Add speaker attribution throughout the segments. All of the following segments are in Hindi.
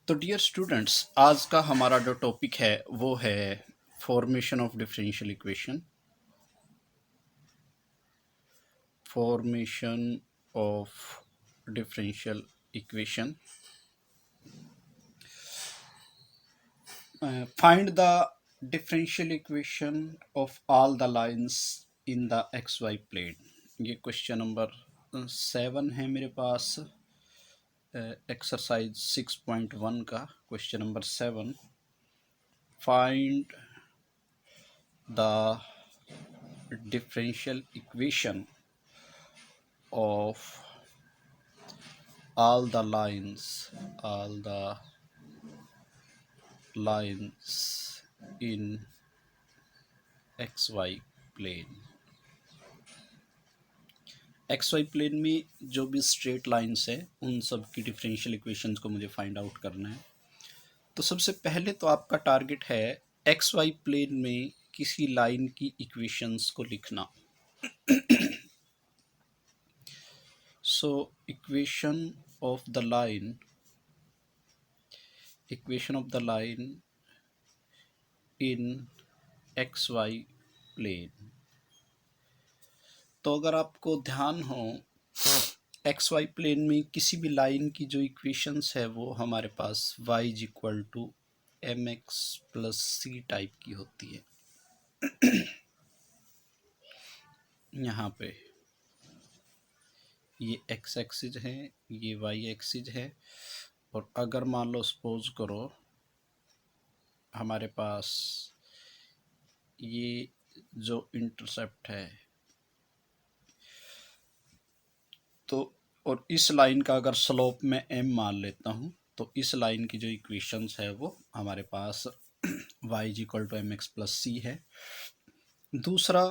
Speaker 1: तो डियर स्टूडेंट्स, आज का हमारा जो टॉपिक है वो है formation of differential equation. Formation of differential equation. Find the differential equation of all the lines in the x Y plane. ये क्वेश्चन नंबर 7 है मेरे पास, एक्सरसाइज 6.1 का question number 7। Find the differential equation of all the lines in xy plane। xy plane में जो भी स्ट्रेट लाइंस है उन सब की डिफरेंशियल इक्वेशंस को मुझे फाइंड आउट करना है। तो सबसे पहले तो आपका टारगेट है xy प्लेन में किसी लाइन की इक्वेशंस को लिखना। So equation of the line in xy plane। तो अगर आपको ध्यान हो, एक्स वाई प्लेन में किसी भी लाइन की जो इक्वेशंस है वो हमारे पास y is equal to M x plus c type की होती है। यहाँ पे ये एक्स एक्सिस है, ये वाई एक्सिस है, और अगर मान लो सपोज करो हमारे पास ये जो इंटरसेप्ट है, तो और इस लाइन का अगर स्लोप मैं m मान लेता हूँ, तो इस लाइन की जो इक्वेशंस है वो हमारे पास y is equal to M x plus C है। दूसरा,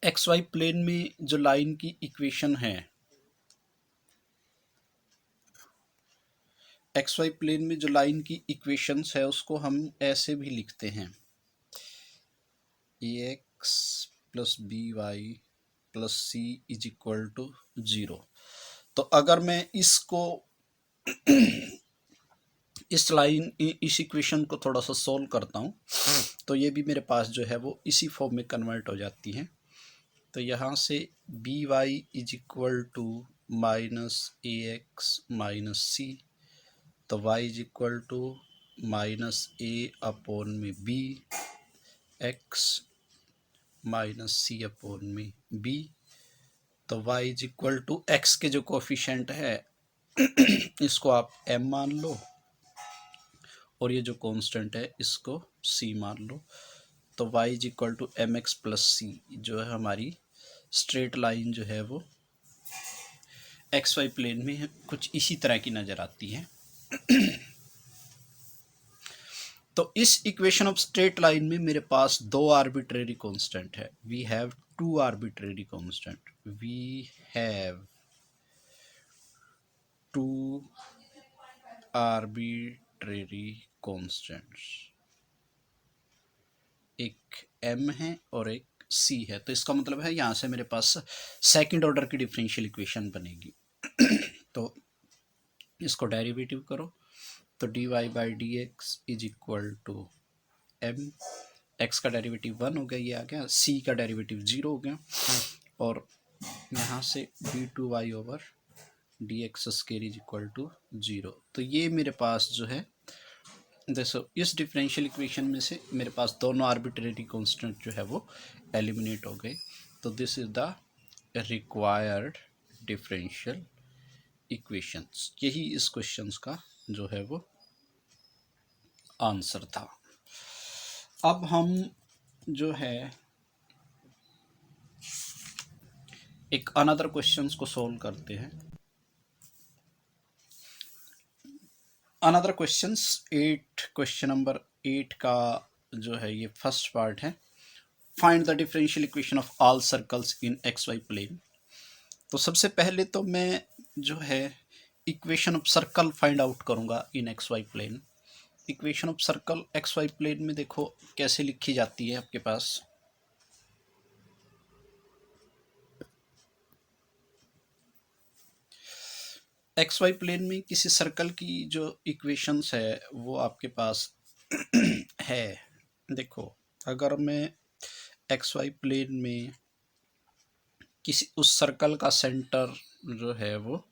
Speaker 1: एक्स वाई प्लेन में जो लाइन की इक्वेशन है, एक्स वाई प्लेन में जो लाइन की इक्वेशंस है उसको हम ऐसे भी लिखते हैं, A X plus B Y plus C is equal to 0। तो अगर मैं इसको इस इक्वेशन को थोड़ा सा सोल्व करता हूँ तो ये भी मेरे पास जो है वो इसी फॉर्म में कन्वर्ट हो जाती है। तो यहाँ से B Y is equal to minus A X minus C, तो Y is equal to minus A upon में B X minus C upon में बी। तो y is equal to X के जो कोफिशेंट है इसको आप m मान लो, और ये जो कांस्टेंट है इसको c मान लो। तो y is equal to M x plus C जो है हमारी स्ट्रेट लाइन जो है वो एक्स वाई प्लेन में कुछ इसी तरह की नज़र आती है। तो इस इक्वेशन ऑफ स्ट्रेट लाइन में मेरे पास दो आर्बिट्रेरी कांस्टेंट है। We have two arbitrary constant, we have two arbitrary constants, एक m है और एक c है। तो इसका मतलब है यहाँ से मेरे पास सेकंड ऑर्डर की डिफरेंशियल इक्वेशन बनेगी। तो इसको डेरिवेटिव करो, तो dy by d x is equal to M, x का डेरिवेटिव 1 हो गया, ये आ गया, c का डेरिवेटिव 0 हो गया, और यहाँ से d2y over d x square is equal to 0। तो ये मेरे पास जो है, देखो इस डिफरेंशियल इक्वेशन में से मेरे पास दोनों आर्बिट्रेरी कांस्टेंट जो है वो एलिमिनेट हो गए। तो this is the required differential equations. यही इस क्वेश्चंस का जो है वो आंसर था। अब हम जो है एक अनदर क्वेश्चंस को सॉल्व करते हैं। अनदर क्वेश्चंस 8, क्वेश्चन नंबर 8 का जो है ये फर्स्ट पार्ट है, find the differential equation of all circles in X Y plane. तो सबसे पहले तो मैं जो है equation of circle find out करूंगा in X Y plane. Equation of circle X Y plane में देखो कैसे लिखी जाती है आपके पास। एक्स वाई प्लेन में किसी सर्कल की जो इक्वेशंस है वो आपके पास है। देखो, अगर मैं एक्स वाई प्लेन में किसी उस सर्कल का सेंटर जो है वो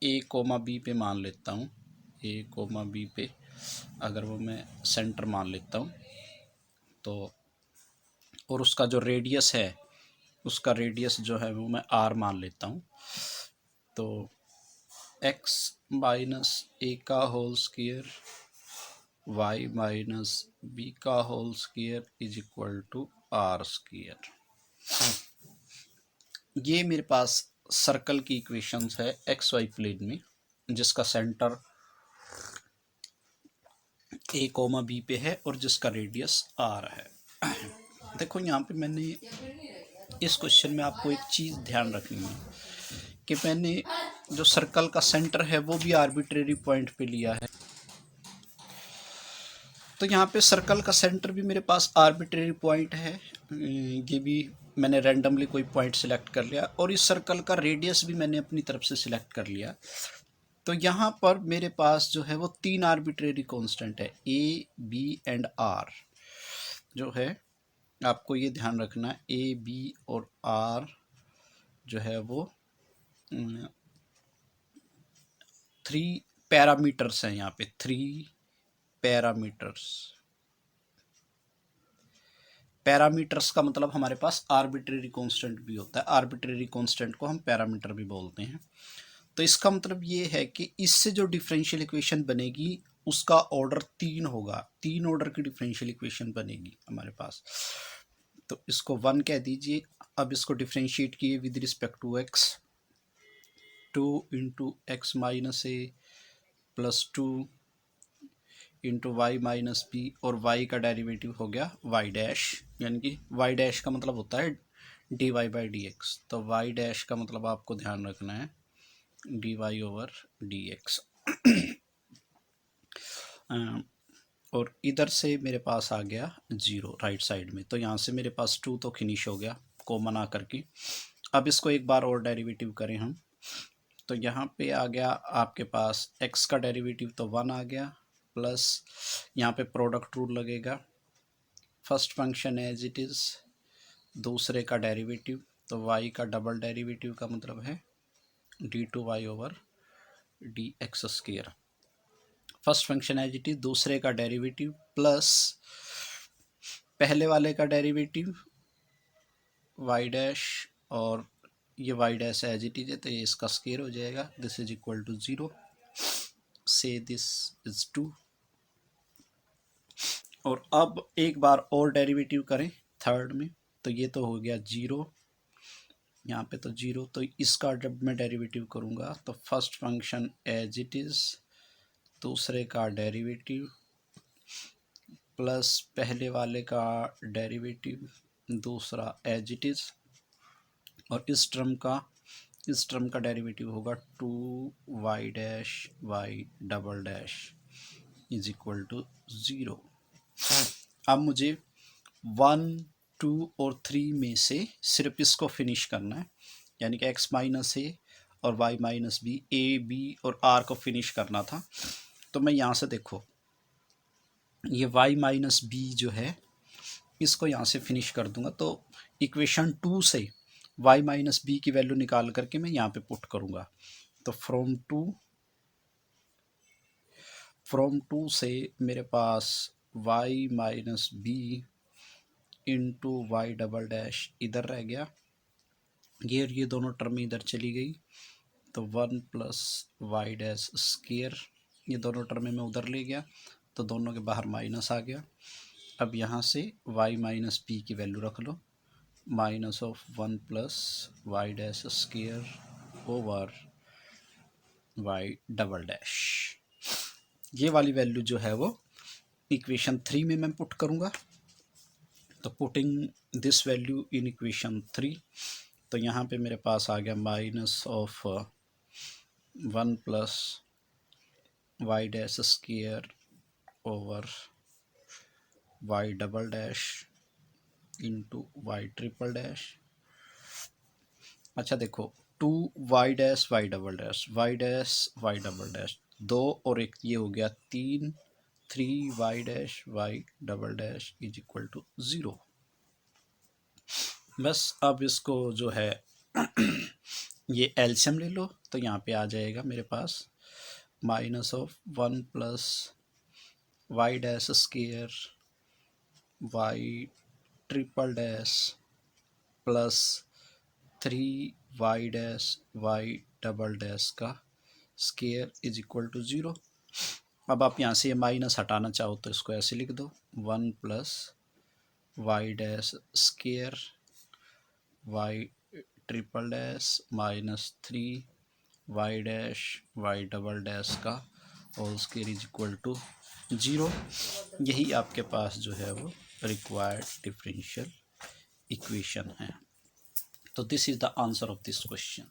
Speaker 1: ए कोमा बी पे मान लेता हूँ, ए कोमा बी पे अगर वो मैं सेंटर मान लेता हूँ तो, और उसका जो रेडियस है, उसका रेडियस जो है वो मैं आर मान लेता हूँ, तो एक्स माइनस ए का whole square Y minus B का whole square is equal to R square. ये मेरे पास सर्कल की इक्वेशंस है एक्स वाई प्लेन में, जिसका सेंटर ए कोमा बी पे है और जिसका रेडियस आर है। देखो, यहाँ पे मैंने इस क्वेश्चन में आपको एक चीज़ ध्यान रखनी है कि मैंने जो सर्कल का सेंटर है वो भी आर्बिट्रेरी पॉइंट पे लिया है। तो यहाँ पे सर्कल का सेंटर भी मेरे पास आर्बिट्रेरी पॉइंट है, ये भी मैंने रैंडमली कोई पॉइंट सिलेक्ट कर लिया, और इस सर्कल का रेडियस भी मैंने अपनी तरफ से सिलेक्ट कर लिया। तो यहाँ पर मेरे पास जो है वो 3 आर्बिट्रेरी कांस्टेंट है, ए बी एंड आर जो है। आपको ये ध्यान रखना है, ए बी और आर जो है वो 3 पैरामीटर्स हैं। यहाँ पे 3 पैरामीटर्स का मतलब हमारे पास आर्बिट्रेरी कांस्टेंट भी होता है, आर्बिट्रेरी कांस्टेंट को हम पैरामीटर भी बोलते हैं। तो इसका मतलब ये है कि इससे जो डिफरेंशियल इक्वेशन बनेगी उसका ऑर्डर 3 होगा, 3 ऑर्डर की डिफरेंशियल इक्वेशन बनेगी हमारे पास। तो इसको 1 कह दीजिए। अब इसको डिफरेंशिएट किए with respect to x, 2 into x minus a plus 2 into y minus b, और y का डेरिवेटिव हो गया y डैश, यानी कि y डैश का मतलब होता है d y by d x. तो y डैश का मतलब आपको ध्यान रखना है d y over d x. और इधर से मेरे पास आ गया 0 राइट साइड में, तो यहाँ से मेरे पास 2 तो फिनिश हो गया कॉमन आकर के। अब इसको एक बार और डेरिवेटिव करें हम, तो यहाँ पे आ गया आपके पास x का डेरिवेटिव तो 1 आ गया, प्लस यहाँ पे प्रोडक्ट रूल लगेगा, first function as it is, दूसरे का डेरिवेटिव तो y का डबल डेरिवेटिव का मतलब है d2y over d x square. First function as it is, दूसरे का डेरिवेटिव प्लस पहले वाले का डेरिवेटिव y डैश, और ये y dash as it is है तो ये इसका स्क्वायर हो जाएगा, दिस इज इक्वल टू 0, से दिस इज 2। और अब एक बार और डेरिवेटिव करें थर्ड में, तो ये तो हो गया 0, यहाँ पे तो 0, तो इसका जब मैं डेरिवेटिव करूँगा तो first function as it is, दूसरे का डेरिवेटिव प्लस पहले वाले का डेरिवेटिव, दूसरा एज इट इज़, और इस टर्म का डेरिवेटिव होगा 2y dash y double dash is equal to 0। अब मुझे 1, 2 और 3 में से सिर्फ इसको फिनिश करना है, यानी कि x माइनस ए और y minus B, A B और r को फिनिश करना था। तो मैं यहाँ से देखो, ये y माइनस बी जो है इसको यहाँ से फिनिश कर दूंगा, तो इक्वेशन 2 से y माइनस बी की वैल्यू निकाल करके मैं यहाँ पे पुट करूँगा। तो फ्रॉम टू से मेरे पास y minus B into Y double dash इधर रह गया, ये दोनों टर्म इधर चली गई, तो 1 प्लस वाई डैश स्क्वायर, ये दोनों टर्म मैं उधर ले गया तो दोनों के बाहर माइनस आ गया। अब यहाँ से y माइनस बी की वैल्यू रख लो, minus of 1 plus Y dash square over Y double dash. ये वाली वैल्यू जो है वो इक्वेशन 3 में मैं पुट करूँगा। तो putting this value in equation 3, तो यहाँ पे मेरे पास आ गया minus of 1 plus Y dash square over Y double dash into Y triple dash. अच्छा देखो, 2y dash y double dash 2 और एक ये हो गया 3, 3y dash y double dash is equal to 0। बस अब इसको जो है ये एलसीएम ले लो, तो यहाँ पे आ जाएगा मेरे पास minus of 1 plus Y dash square Y triple dash plus 3y dash y double dash का स्केयर इज इक्वल टू 0। अब आप यहाँ से माइनस हटाना चाहो तो इसको ऐसे लिख दो 1 plus Y dash square Y triple dash minus 3y dash y double dash का और स्केयर इज इक्वल टू 0। यही आपके पास जो है वो रिक्वायर्ड डिफरेंशियल इक्वेशन है। तो this is the answer of this question.